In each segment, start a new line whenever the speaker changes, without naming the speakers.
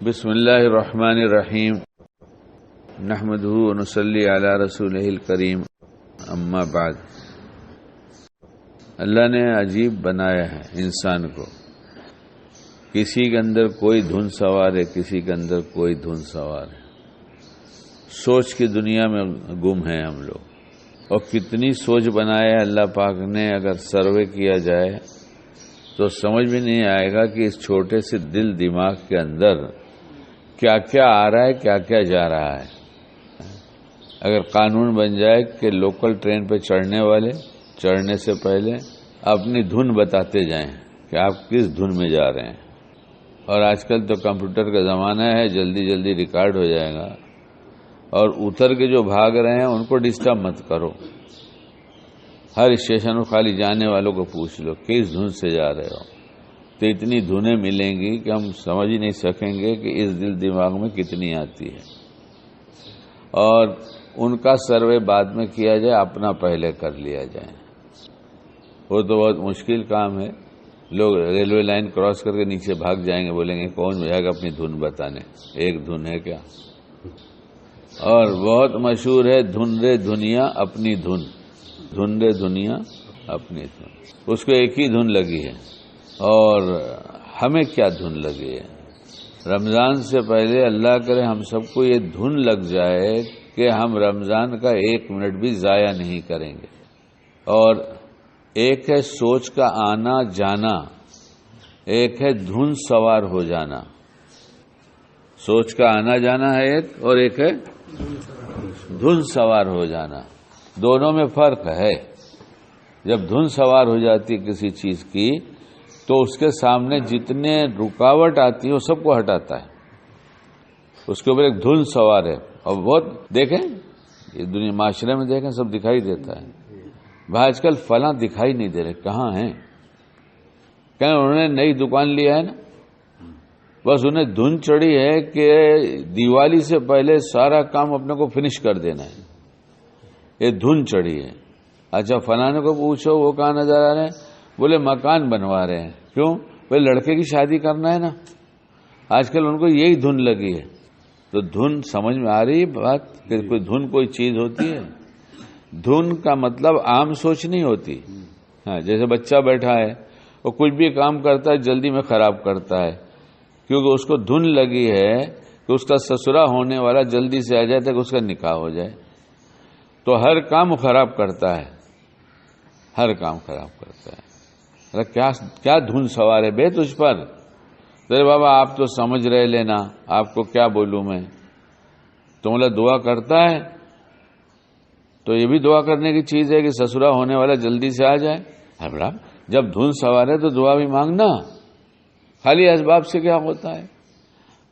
بسم اللہ الرحمن الرحیم نحمدہ ونصلی علی رسولہ الکریم اما بعد۔ اللہ نے عجیب بنایا ہے انسان کو، کسی کے اندر کوئی دھن سوار ہے، کسی کے اندر کوئی دھن سوار ہے۔ سوچ کی دنیا میں گم ہیں ہم لوگ، اور کتنی سوچ بنایا ہے اللہ پاک نے، اگر سروے کیا جائے تو سمجھ میں نہیں آئے گا کہ اس چھوٹے سے دل دماغ کے اندر کیا کیا آ رہا ہے، کیا کیا جا رہا ہے۔ اگر قانون بن جائے کہ لوکل ٹرین پہ چڑھنے والے چڑھنے سے پہلے اپنی دھن بتاتے جائیں کہ آپ کس دھن میں جا رہے ہیں، اور آج کل تو کمپیوٹر کا زمانہ ہے، جلدی جلدی ریکارڈ ہو جائے گا، اور اتر کے جو بھاگ رہے ہیں ان کو ڈسٹرب مت کرو، ہر اسٹیشن کو خالی جانے والوں کو پوچھ لو کس دھن سے جا رہے ہو، تو اتنی دھنیں ملیں گی کہ ہم سمجھ ہی نہیں سکیں گے کہ اس دل دماغ میں کتنی آتی ہے۔ اور ان کا سروے بعد میں کیا جائے، اپنا پہلے کر لیا جائے، وہ تو بہت مشکل کام ہے۔ لوگ ریلوے لائن کراس کر کے نیچے بھاگ جائیں گے، بولیں گے کون جائے گا اپنی دھن بتانے، ایک دھن ہے کیا۔ اور بہت مشہور ہے دھن رے دنیا اپنی دھن، دھن رے دنیا اپنی دھن، اس کو ایک ہی دھن لگی ہے۔ اور ہمیں کیا دھن لگی ہے؟ رمضان سے پہلے اللہ کرے ہم سب کو یہ دھن لگ جائے کہ ہم رمضان کا ایک منٹ بھی ضائع نہیں کریں گے۔ اور ایک ہے سوچ کا آنا جانا، ایک ہے دھن سوار ہو جانا۔ سوچ کا آنا جانا ہے ایک، اور ایک ہے دھن سوار ہو جانا۔ دونوں میں فرق ہے۔ جب دھن سوار ہو جاتی ہے کسی چیز کی تو اس کے سامنے جتنے رکاوٹ آتی ہے وہ سب کو ہٹاتا ہے، اس کے اوپر ایک دھن سوار ہے۔ اور بہت دیکھیں یہ دنیا معاشرے میں دیکھیں سب دکھائی دیتا ہے۔ بھائی آج کل فلاں دکھائی نہیں دے رہے، کہاں ہیں؟ کہ انہوں نے نئی دکان لیا ہے نا، بس انہیں دھن چڑھی ہے کہ دیوالی سے پہلے سارا کام اپنے کو فنش کر دینا ہے، یہ دھن چڑھی ہے۔ اچھا فلانے کو پوچھو وہ کہاں نظر آ رہے ہیں، بولے مکان بنوا رہے ہیں۔ کیوں؟ بھائی لڑکے کی شادی کرنا ہے نا، آج کل ان کو یہی دھن لگی ہے۔ تو دھن سمجھ میں آ رہی ہے بات کہ کوئی دھن کوئی چیز ہوتی ہے؟ دھن کا مطلب عام سوچ نہیں ہوتی۔ ہاں جیسے بچہ بیٹھا ہے وہ کچھ بھی کام کرتا ہے جلدی میں خراب کرتا ہے، کیونکہ اس کو دھن لگی ہے کہ اس کا سسرا ہونے والا جلدی سے آ جائے تاکہ اس کا نکاح ہو جائے، تو ہر کام خراب کرتا ہے، ہر کام خراب کرتا ہے۔ کیا دھن سوار ہے بے تجھ پر؟ تیرے بابا آپ تو سمجھ رہے لینا، آپ کو کیا بولوں میں۔ تم اللہ دعا کرتا ہے تو یہ بھی دعا کرنے کی چیز ہے کہ سسرا ہونے والا جلدی سے آ جائے۔ جب دھن سوار ہے تو دعا بھی مانگنا، خالی اسباب سے کیا ہوتا ہے؟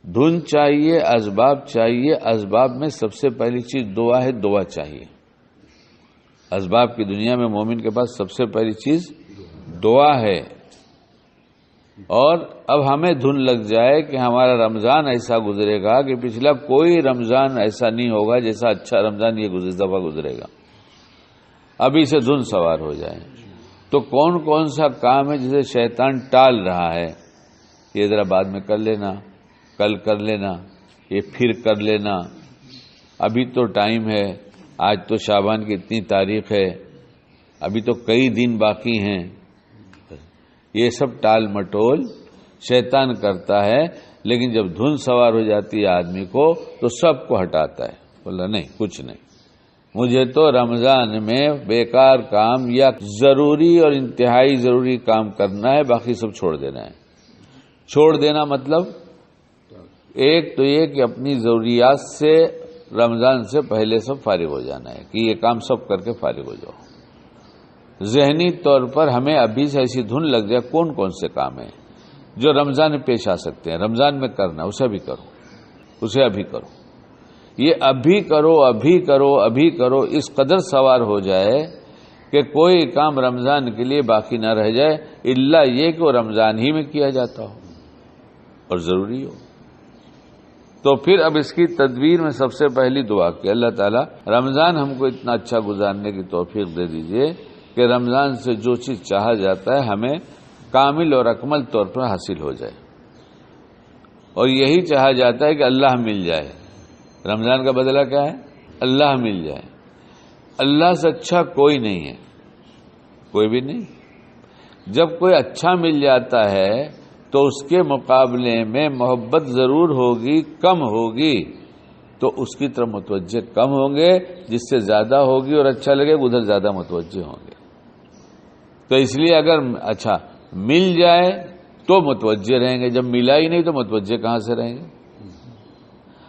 دھن چاہیے، اسباب چاہیے۔ اسباب میں سب سے پہلی چیز دعا ہے، دعا چاہیے۔ اسباب کی دنیا میں مومن کے پاس سب سے پہلی چیز دعا ہے۔ اور اب ہمیں دھن لگ جائے کہ ہمارا رمضان ایسا گزرے گا کہ پچھلا کوئی رمضان ایسا نہیں ہوگا جیسا اچھا رمضان یہ دفعہ گزرے گا، ابھی سے دھن سوار ہو جائے۔ تو کون کون سا کام ہے جسے شیطان ٹال رہا ہے؟ یہ ذرا بعد میں کر لینا، کل کر لینا، یہ پھر کر لینا، ابھی تو ٹائم ہے، آج تو شعبان کی اتنی تاریخ ہے، ابھی تو کئی دن باقی ہیں۔ یہ سب ٹال مٹول شیطان کرتا ہے، لیکن جب دھن سوار ہو جاتی ہے آدمی کو تو سب کو ہٹاتا ہے، بولا نہیں کچھ نہیں، مجھے تو رمضان میں بیکار کام یا ضروری اور انتہائی ضروری کام کرنا ہے، باقی سب چھوڑ دینا ہے۔ چھوڑ دینا مطلب ایک تو یہ کہ اپنی ضروریات سے رمضان سے پہلے سب فارغ ہو جانا ہے، کہ یہ کام سب کر کے فارغ ہو جاؤ۔ ذہنی طور پر ہمیں ابھی سے ایسی دھن لگ جائے کون کون سے کام ہیں جو رمضان میں پیش آ سکتے ہیں، رمضان میں کرنا، اسے ابھی کرو، اسے ابھی کرو، یہ ابھی کرو ابھی کرو ابھی کرو، اس قدر سوار ہو جائے کہ کوئی کام رمضان کے لیے باقی نہ رہ جائے، الا یہ کہ وہ رمضان ہی میں کیا جاتا ہو اور ضروری ہو۔ تو پھر اب اس کی تدبیر میں سب سے پہلی دعا کہ اللہ تعالیٰ رمضان ہم کو اتنا اچھا گزارنے کی توفیق دے دیجئے کہ رمضان سے جو چیز چاہا جاتا ہے ہمیں کامل اور اکمل طور پر حاصل ہو جائے۔ اور یہی چاہا جاتا ہے کہ اللہ مل جائے. رمضان کا بدلہ کیا ہے؟ اللہ مل جائے. اللہ سے اچھا کوئی نہیں ہے، کوئی بھی نہیں. جب کوئی اچھا مل جاتا ہے تو اس کے مقابلے میں محبت ضرور ہوگی، کم ہوگی، تو اس کی طرف متوجہ کم ہوں گے. جس سے زیادہ ہوگی اور اچھا لگے ادھر زیادہ متوجہ ہوں گے. تو اس لیے اگر اچھا مل جائے تو متوجہ رہیں گے، جب ملا ہی نہیں تو متوجہ کہاں سے رہیں گے؟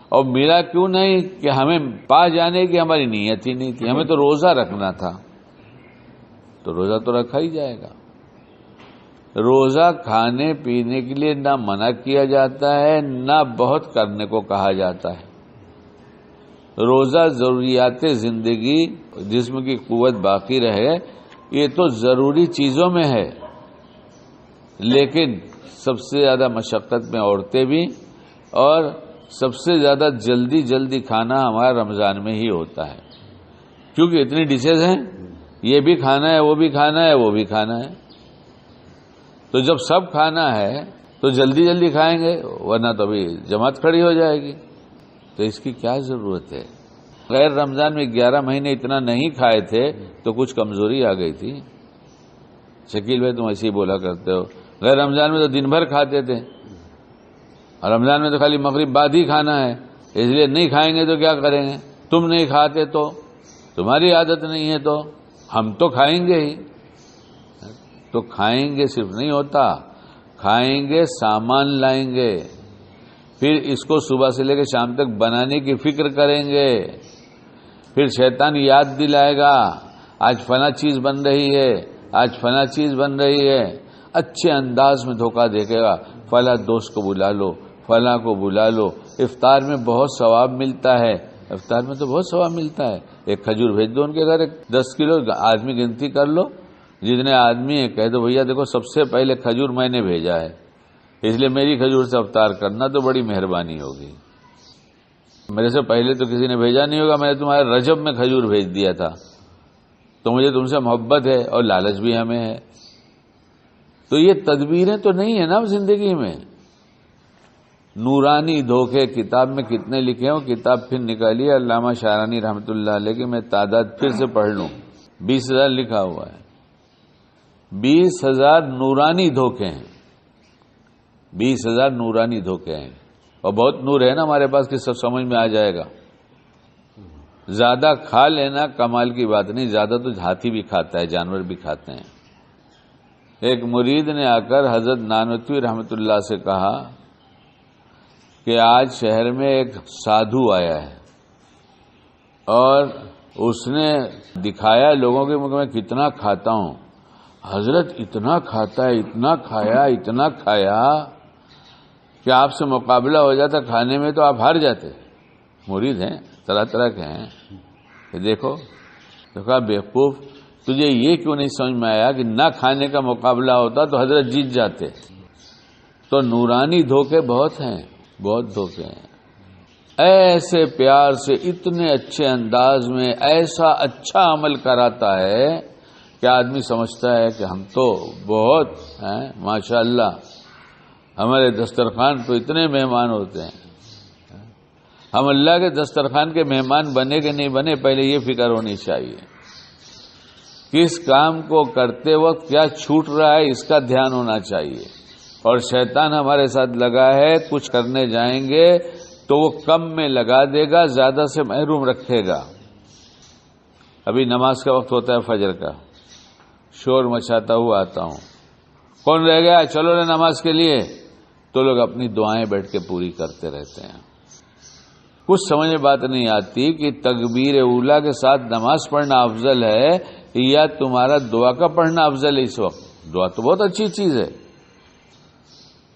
اور ملا کیوں نہیں کہ ہمیں پا جانے کی ہماری نیت ہی نہیں تھی. ہمیں تو روزہ رکھنا تھا، تو روزہ تو رکھا ہی جائے گا. روزہ کھانے پینے کے لیے نہ منع کیا جاتا ہے، نہ بہت کرنے کو کہا جاتا ہے. روزہ ضروریات زندگی، جسم کی قوت باقی رہے، یہ تو ضروری چیزوں میں ہے. لیکن سب سے زیادہ مشقت میں عورتیں بھی، اور سب سے زیادہ جلدی کھانا ہمارا رمضان میں ہی ہوتا ہے، کیونکہ اتنی ڈشز ہیں، یہ بھی کھانا ہے، وہ بھی کھانا ہے، وہ بھی کھانا ہے. تو جب سب کھانا ہے تو جلدی کھائیں گے، ورنہ تو ابھی جماعت کھڑی ہو جائے گی. تو اس کی کیا ضرورت ہے؟ غیر رمضان میں 11 مہینے اتنا نہیں کھائے تھے تو کچھ کمزوری آ گئی تھی. شکیل بھائی تم ایسے ہی بولا کرتے ہو، غیر رمضان میں تو دن بھر کھاتے تھے، اور رمضان میں تو خالی مغرب بعد ہی کھانا ہے، اس لیے نہیں کھائیں گے تو کیا کریں گے؟ تم نہیں کھاتے تو تمہاری عادت نہیں ہے، تو ہم تو کھائیں گے ہی. تو کھائیں گے صرف نہیں ہوتا، کھائیں گے سامان لائیں گے، پھر اس کو صبح سے لے کے شام تک بنانے کی فکر کریں گے. پھر شیطان یاد دلائے گا آج فلاں چیز بن رہی ہے، آج فلاں چیز بن رہی ہے. اچھے انداز میں دھوکہ دے گا، فلاں دوست کو بلا لو، فلاں کو بلا لو، افطار میں بہت ثواب ملتا ہے. افطار میں تو بہت ثواب ملتا ہے. ایک کھجور بھیج دو ان کے گھر، 10 کلو، آدمی گنتی کر لو جتنے آدمی ہیں، کہہ دو بھیا دیکھو سب سے پہلے کھجور میں نے بھیجا ہے، اس لیے میری کھجور سے افطار کرنا تو بڑی مہربانی ہوگی. میرے سے پہلے تو کسی نے بھیجا نہیں ہوگا، میں نے تمہارے رجب میں کھجور بھیج دیا تھا، تو مجھے تم سے محبت ہے اور لالچ بھی ہمیں ہے. تو یہ تدبیریں تو نہیں ہیں نا زندگی میں. نورانی دھوکے کتاب میں کتنے لکھے ہیں، وہ کتاب پھر نکالی ہے علامہ شارانی رحمۃ اللہ علیہ کی، میں تعداد پھر سے پڑھ لوں. 20,000 لکھا ہوا ہے. 20,000 نورانی دھوکے ہیں، 20,000 نورانی دھوکے ہیں. اور بہت نور ہے نا ہمارے پاس کہ سب سمجھ میں آ جائے گا. زیادہ کھا لینا کمال کی بات نہیں، زیادہ تو ہاتھی بھی کھاتا ہے، جانور بھی کھاتے ہیں. ایک مرید نے آ کر حضرت نانوتوی رحمۃ اللہ سے کہا کہ آج شہر میں ایک سادھو آیا ہے اور اس نے دکھایا لوگوں کے منہ میں کتنا کھاتا ہوں. حضرت اتنا کھاتا ہے، اتنا کھایا، اتنا کھایا کہ آپ سے مقابلہ ہو جاتا کھانے میں تو آپ ہار جاتے. مرید ہیں، طرح طرح کے ہیں. کہ دیکھو کہا بیوقوف، تجھے یہ کیوں نہیں سمجھ میں آیا کہ نہ کھانے کا مقابلہ ہوتا تو حضرت جیت جاتے. تو نورانی دھوکے بہت ہیں، بہت دھوکے ہیں. ایسے پیار سے اتنے اچھے انداز میں ایسا اچھا عمل کراتا ہے کہ آدمی سمجھتا ہے کہ ہم تو بہت ہیں ماشاء اللہ، ہمارے دسترخوان تو اتنے مہمان ہوتے ہیں. ہم اللہ کے دسترخوان کے مہمان بنے کہ نہیں بنے، پہلے یہ فکر ہونی چاہیے. کس کام کو کرتے وقت کیا چھوٹ رہا ہے اس کا دھیان ہونا چاہیے. اور شیطان ہمارے ساتھ لگا ہے، کچھ کرنے جائیں گے تو وہ کم میں لگا دے گا، زیادہ سے محروم رکھے گا. ابھی نماز کا وقت ہوتا ہے فجر کا، شور مچاتا ہوا آتا ہوں، کون رہ گیا چلو رے نماز کے لیے، تو لوگ اپنی دعائیں بیٹھ کے پوری کرتے رہتے ہیں. کچھ سمجھ میں بات نہیں آتی کہ تکبیر اولیٰ کے ساتھ نماز پڑھنا افضل ہے یا تمہارا دعا کا پڑھنا افضل ہے. اس وقت دعا تو بہت اچھی چیز ہے،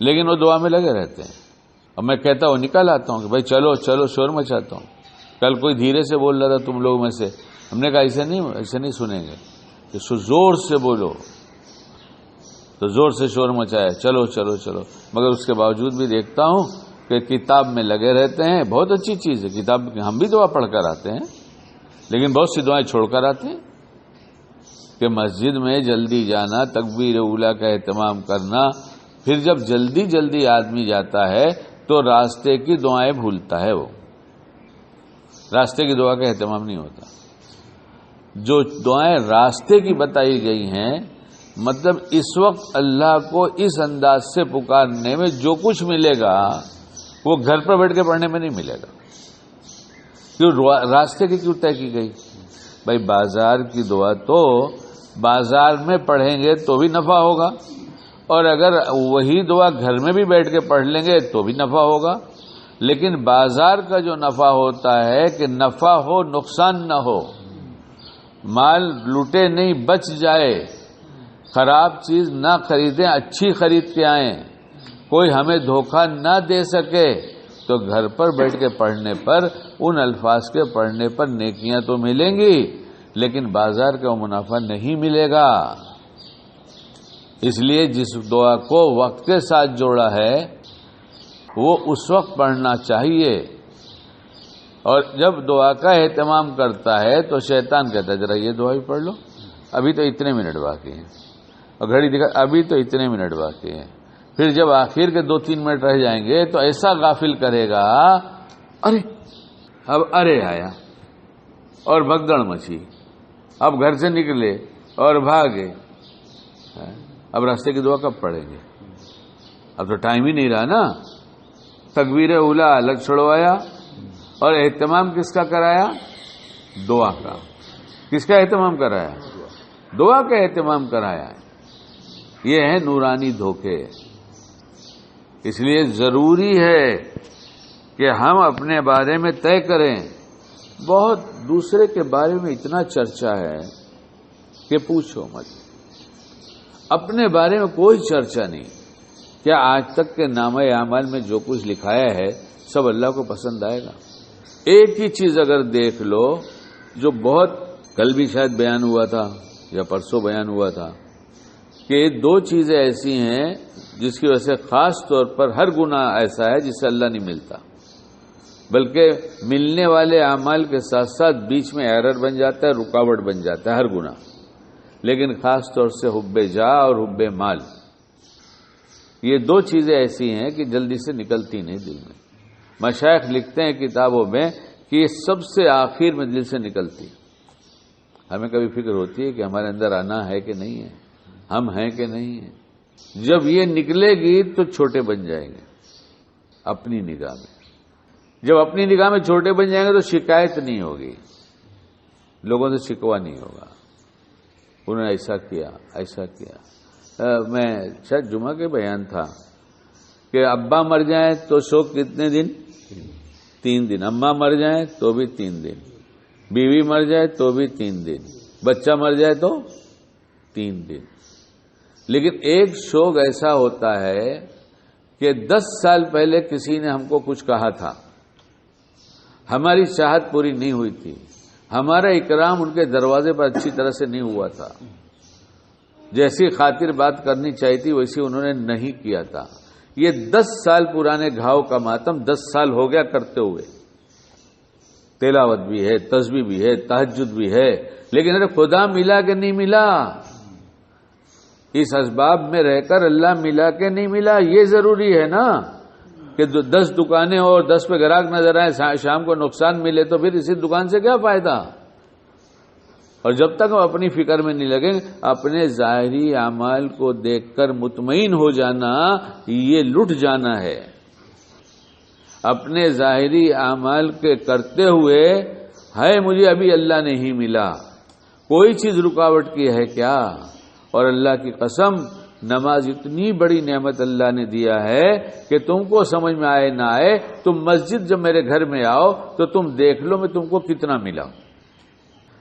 لیکن وہ دعا میں لگے رہتے ہیں. اور میں کہتا ہوں، نکل آتا ہوں کہ بھائی چلو چلو، شور مچاتا ہوں. کل کوئی دھیرے سے بول رہا تھا تم لوگ میں سے، ہم نے کہا ایسے نہیں سنیں گے، کہ زور سے بولو. تو زور سے شور مچایا، چلو چلو چلو. مگر اس کے باوجود بھی دیکھتا ہوں کہ کتاب میں لگے رہتے ہیں. بہت اچھی چیز ہے کتاب، ہم بھی دعا پڑھ کر آتے ہیں، لیکن بہت سی دعائیں چھوڑ کر آتے ہیں. کہ مسجد میں جلدی جانا، تکبیر اولیٰ کا اہتمام کرنا. پھر جب جلدی آدمی جاتا ہے تو راستے کی دعائیں بھولتا ہے، وہ راستے کی دعا کا اہتمام نہیں ہوتا۔ جو دعائیں راستے کی بتائی گئی ہیں، مطلب اس وقت اللہ کو اس انداز سے پکارنے میں جو کچھ ملے گا وہ گھر پر بیٹھ کے پڑھنے میں نہیں ملے گا۔ کیوں راستے کی کیوں طے کی گئی؟ بھائی بازار کی دعا تو بازار میں پڑھیں گے تو بھی نفع ہوگا، اور اگر وہی دعا گھر میں بھی بیٹھ کے پڑھ لیں گے تو بھی نفع ہوگا۔ لیکن بازار کا جو نفع ہوتا ہے کہ نفع ہو نقصان نہ ہو، مال لوٹے نہیں بچ جائے، خراب چیز نہ خریدیں اچھی خرید کے آئیں، کوئی ہمیں دھوکہ نہ دے سکے، تو گھر پر بیٹھ کے پڑھنے پر ان الفاظ کے پڑھنے پر نیکیاں تو ملیں گی، لیکن بازار کا منافع نہیں ملے گا۔ اس لیے جس دعا کو وقت کے ساتھ جوڑا ہے وہ اس وقت پڑھنا چاہیے، اور جب دعا کا اہتمام کرتا ہے تو شیطان کہتا ہے ذرا یہ دعا بھی پڑھ لو، ابھی تو اتنے منٹ باقی ہیں، اور گھڑی دکھا ابھی تو اتنے منٹ باقی ہیں۔ پھر جب آخر کے 2-3 منٹ رہ جائیں گے تو ایسا غافل کرے گا، ارے اب ارے آیا اور بھگدڑ مچی، اب گھر سے نکلے اور بھاگے، اب راستے کی دعا کب پڑھیں گے؟ اب تو ٹائم ہی نہیں رہا نا۔ تکبیر اولا الگ چھڑوایا، اور اہتمام کس کا کرایا؟ دعا کا۔ کس کا اہتمام کرایا؟ دعا کا اہتمام کرایا۔ یہ ہے نورانی دھوکے۔ اس لیے ضروری ہے کہ ہم اپنے بارے میں طے کریں۔ بہت دوسرے کے بارے میں اتنا چرچا ہے کہ پوچھو مت، اپنے بارے میں کوئی چرچا نہیں۔ کیا آج تک کے نامہ اعمال میں جو کچھ لکھایا ہے سب اللہ کو پسند آئے گا؟ ایک ہی چیز اگر دیکھ لو جو بہت کل بھی شاید بیان ہوا تھا یا پرسوں بیان ہوا تھا، کہ 2 چیزیں ایسی ہیں جس کی وجہ سے خاص طور پر ہر گناہ ایسا ہے جس سے اللہ نہیں ملتا، بلکہ ملنے والے اعمال کے ساتھ ساتھ بیچ میں ایرر بن جاتا ہے، رکاوٹ بن جاتا ہے ہر گناہ، لیکن خاص طور سے حب جاہ اور حب مال، یہ 2 چیزیں ایسی ہیں کہ جلدی سے نکلتی نہیں دل میں۔ مشائخ لکھتے ہیں کتابوں میں کہ یہ سب سے آخر میں دل سے نکلتی۔ ہمیں کبھی فکر ہوتی ہے کہ ہمارے اندر آنا ہے کہ نہیں ہے، ہم ہیں کہ نہیں ہیں؟ جب یہ نکلے گی تو چھوٹے بن جائیں گے اپنی نگاہ میں۔ جب اپنی نگاہ میں چھوٹے بن جائیں گے تو شکایت نہیں ہوگی، لوگوں سے شکوہ نہیں ہوگا، انہوں نے ایسا کیا ایسا کیا۔ میں شاید جمعہ کے بیان تھا کہ ابا مر جائیں تو شوق کتنے دن؟ 3 دن۔ اماں مر جائیں تو بھی 3 دن، بیوی مر جائے تو بھی 3 دن، بچہ مر جائے تو 3 دن۔ لیکن ایک شوق ایسا ہوتا ہے کہ 10 سال پہلے کسی نے ہم کو کچھ کہا تھا، ہماری چاہت پوری نہیں ہوئی تھی، ہمارا اکرام ان کے دروازے پر اچھی طرح سے نہیں ہوا تھا، جیسی خاطر بات کرنی چاہیے تھی ویسی انہوں نے نہیں کیا تھا۔ یہ 10 سال پرانے گھاؤ کا ماتم 10 سال ہو گیا کرتے ہوئے۔ تلاوت بھی ہے، تسبیح بھی ہے، تہجد بھی ہے، لیکن ارے خدا ملا کہ نہیں ملا؟ اس اسباب میں رہ کر اللہ ملا کہ نہیں ملا یہ ضروری ہے نا، کہ 10 دکانیں اور 10 پہ گراہک نظر آئے، شام کو نقصان ملے تو پھر اسی دکان سے کیا فائدہ؟ اور جب تک ہم اپنی فکر میں نہیں لگیں، اپنے ظاہری اعمال کو دیکھ کر مطمئن ہو جانا یہ لٹ جانا ہے۔ اپنے ظاہری اعمال کے کرتے ہوئے ہے مجھے ابھی اللہ نہیں ملا، کوئی چیز رکاوٹ کی ہے کیا؟ اور اللہ کی قسم نماز اتنی بڑی نعمت اللہ نے دیا ہے کہ تم کو سمجھ میں آئے نہ آئے، تم مسجد جب میرے گھر میں آؤ تو تم دیکھ لو میں تم کو کتنا ملا،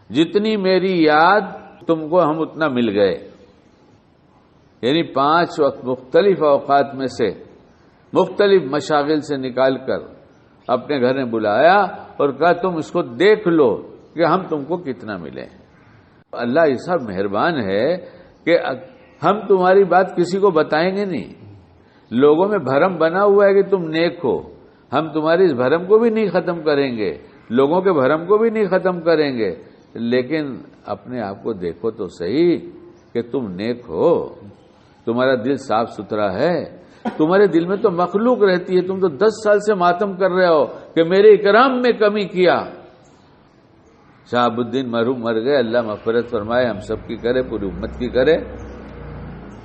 جتنی میری یاد تم کو ہم اتنا مل گئے۔ یعنی 5 وقت مختلف اوقات میں سے مختلف مشاغل سے نکال کر اپنے گھر میں بلایا اور کہا تم اس کو دیکھ لو کہ ہم تم کو کتنا ملے۔ اللہ ایسا مہربان ہے کہ ہم تمہاری بات کسی کو بتائیں گے نہیں، لوگوں میں بھرم بنا ہوا ہے کہ تم نیک ہو، ہم تمہاری اس بھرم کو بھی نہیں ختم کریں گے، لوگوں کے بھرم کو بھی نہیں ختم کریں گے، لیکن اپنے آپ کو دیکھو تو صحیح کہ تم نیک ہو، تمہارا دل صاف ستھرا ہے، تمہارے دل میں تو مخلوق رہتی ہے، تم تو 10 سال سے ماتم کر رہے ہو کہ میرے اکرام میں کمی کیا۔ شہاب الدین مرحوم مر گئے، اللہ مغفرت فرمائے، ہم سب کی کرے، پوری امت کی کرے۔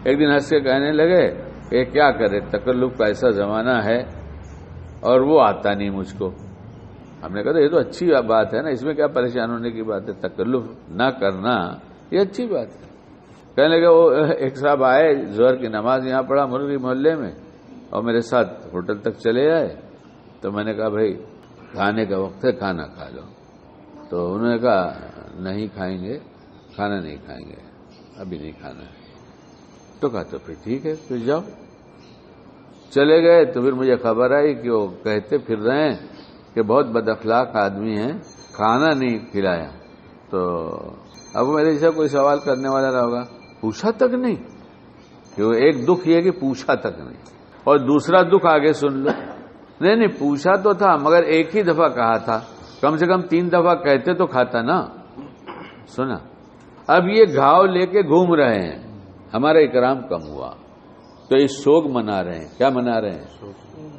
ایک دن ہنس کے کہنے لگے کہ کیا کرے، تکلف کا ایسا زمانہ ہے اور وہ آتا نہیں مجھ کو۔ ہم نے کہا یہ تو اچھی بات ہے نا، اس میں کیا پریشان ہونے کی بات ہے، تکلف نہ کرنا یہ اچھی بات ہے۔ کہنے لگے وہ ایک صاحب آئے، ظہر کی نماز یہاں پڑھا مرغی محلے میں، اور میرے ساتھ ہوٹل تک چلے آئے۔ تو میں نے کہا بھائی کھانے کا وقت ہے، کھانا کھا لو۔ تو انہوں نے کہا نہیں کھائیں گے، کھانا نہیں کھائیں گے، ابھی نہیں کھانا ہے۔ تو کہا تو پھر ٹھیک ہے، پھر جاؤ۔ چلے گئے تو پھر مجھے خبر آئی کہ وہ کہتے پھر رہے ہیں کہ بہت بد اخلاق آدمی ہیں، کھانا نہیں کھلایا۔ تو اب میرے جیسا کوئی سوال کرنے والا رہا ہوگا، پوچھا تک نہیں؟ کہ وہ ایک دکھ یہ کہ پوچھا تک نہیں، اور دوسرا دکھ آگے سن لو، نہیں پوچھا تو تھا مگر ایک ہی دفعہ کہا تھا، کم سے کم 3 دفعہ کہتے تو کھاتا نا۔ سنا، اب یہ گھاؤ لے کے گھوم رہے ہیں، ہمارا اکرام کم ہوا تو یہ شوق منا رہے ہیں۔ کیا منا رہے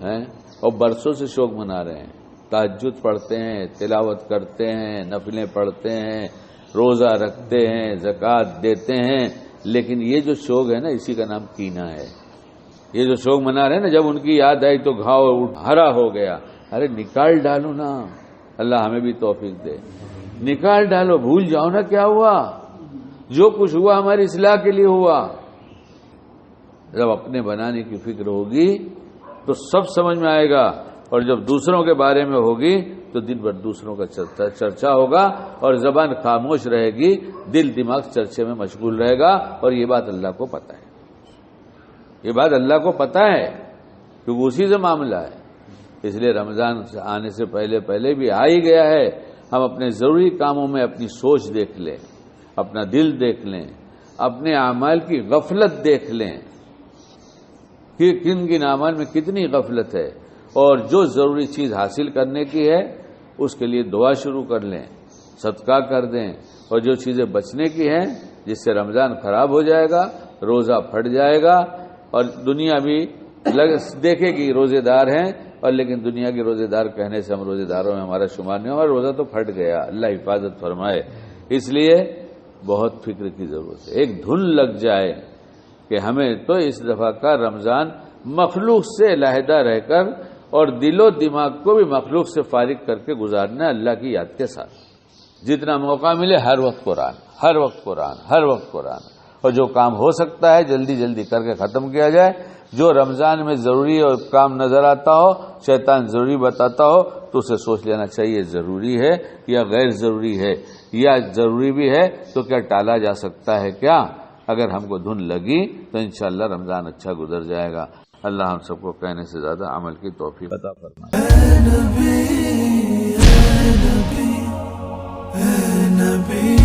ہیں؟ اور برسوں سے شوق منا رہے ہیں، تہجد پڑھتے ہیں، تلاوت کرتے ہیں، نفلیں پڑھتے ہیں، روزہ رکھتے ہیں، زکوٰۃ دیتے ہیں، لیکن یہ جو شوق ہے نا اسی کا نام کینہ ہے۔ یہ جو شوق منا رہے ہیں نا، جب ان کی یاد آئی تو گھاؤ ہرا ہو گیا۔ ارے نکال ڈالو نا، اللہ ہمیں بھی توفیق دے، نکال ڈالو، بھول جاؤ نا کیا ہوا، جو کچھ ہوا ہماری اصلاح کے لیے ہوا۔ جب اپنے بنانے کی فکر ہوگی تو سب سمجھ میں آئے گا، اور جب دوسروں کے بارے میں ہوگی تو دن بھر دوسروں کا چرچا ہوگا، اور زبان خاموش رہے گی، دل دماغ چرچے میں مشغول رہے گا، اور یہ بات اللہ کو پتہ ہے، یہ بات اللہ کو پتہ ہے کیونکہ اسی سے معاملہ ہے۔ اس لیے رمضان آنے سے پہلے بھی آ ہی گیا ہے، ہم اپنے ضروری کاموں میں اپنی سوچ دیکھ لیں، اپنا دل دیکھ لیں، اپنے اعمال کی غفلت دیکھ لیں کہ کن کن اعمال میں کتنی غفلت ہے، اور جو ضروری چیز حاصل کرنے کی ہے اس کے لیے دعا شروع کر لیں، صدقہ کر دیں، اور جو چیزیں بچنے کی ہیں جس سے رمضان خراب ہو جائے گا، روزہ پھٹ جائے گا، اور دنیا بھی دیکھے گی روزے دار ہیں، اور لیکن دنیا کے روزے دار کہنے سے ہم روزے داروں میں ہمارا شمار نہیں، ہمارا روزہ تو پھٹ گیا، اللہ حفاظت فرمائے۔ اس لیے بہت فکر کی ضرورت ہے، ایک دھن لگ جائے کہ ہمیں تو اس دفعہ کا رمضان مخلوق سے علیحدہ رہ کر اور دل و دماغ کو بھی مخلوق سے فارغ کر کے گزارنا ہے، اللہ کی یاد کے ساتھ۔ جتنا موقع ملے ہر وقت قرآن، ہر وقت قرآن، ہر وقت قرآن، اور جو کام ہو سکتا ہے جلدی جلدی کر کے ختم کیا جائے۔ جو رمضان میں ضروری اور کام نظر آتا ہو، شیطان ضروری بتاتا ہو، تو اسے سوچ لینا چاہیے ضروری ہے یا غیر ضروری ہے، یا ضروری بھی ہے تو کیا ٹالا جا سکتا ہے کیا؟ اگر ہم کو دھن لگی تو انشاءاللہ رمضان اچھا گزر جائے گا۔ اللہ ہم سب کو کہنے سے زیادہ عمل کی توفیق عطا فرمائے۔
اے نبی